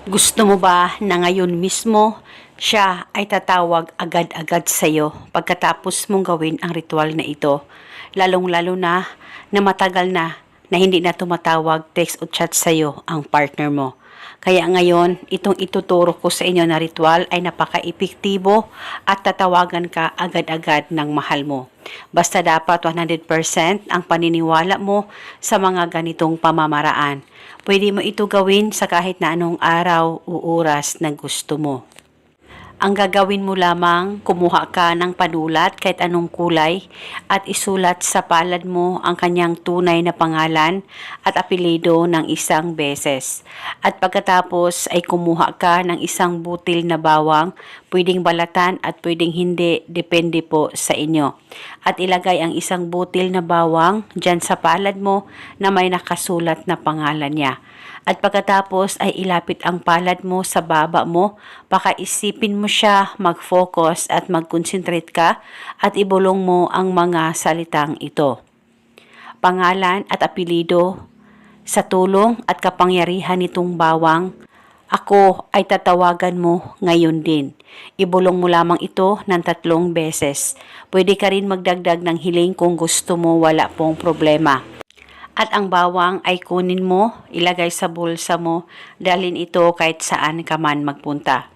Gusto mo ba na ngayon mismo siya ay tatawag agad-agad sa iyo pagkatapos mong gawin ang ritual na ito? Lalong-lalo na matagal na hindi na tumatawag, text o chat sa iyo ang partner mo. Kaya ngayon, itong ituturo ko sa inyo na ritual ay napaka-epektibo at tatawagan ka agad-agad ng mahal mo. Basta dapat 100% ang paniniwala mo sa mga ganitong pamamaraan. Pwede mo ito gawin sa kahit na anong araw o oras na gusto mo. Ang gagawin mo lamang, kumuha ka ng panulat kahit anong kulay at isulat sa palad mo ang kanyang tunay na pangalan at apelyido ng isang beses. At pagkatapos ay kumuha ka ng isang butil na bawang, pwedeng balatan at pwedeng hindi, depende po sa inyo. At ilagay ang isang butil na bawang dyan sa palad mo na may nakasulat na pangalan niya. At pagkatapos ay ilapit ang palad mo sa baba mo, pakaisipin mo siya, mag-focus at mag-concentrate ka at ibulong mo ang mga salitang ito. Pangalan at apelyido, sa tulong at kapangyarihan nitong bawang, ako ay tatawagan mo ngayon din. Ibulong mo lamang ito ng 3 beses. Pwede ka rin magdagdag ng hiling kung gusto mo, wala pong problema. At ang bawang ay kunin mo, ilagay sa bulsa mo, dalhin ito kahit saan ka man magpunta.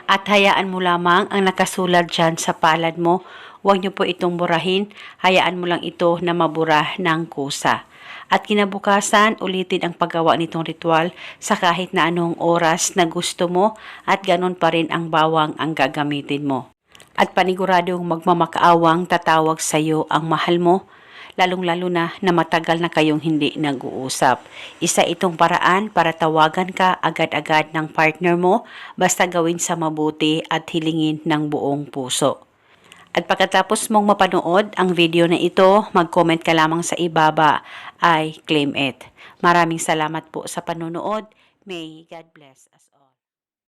At hayaan mo lamang ang nakasulat dyan sa palad mo. Huwag niyo po itong burahin, hayaan mo lang ito na mabura ng kusa. At kinabukasan, ulitin ang paggawa nitong ritual sa kahit na anong oras na gusto mo at ganon pa rin ang bawang ang gagamitin mo. At paniguradong magmamakaawang tatawag sa iyo ang mahal mo, lalong-lalo na matagal na kayong hindi nag-uusap. Isa itong paraan para tawagan ka agad-agad ng partner mo, basta gawin sa mabuti at hilingin ng buong puso. At pagkatapos mong mapanood ang video na ito, mag-comment ka lamang sa ibaba, I claim it. Maraming salamat po sa panonood. May God bless us all.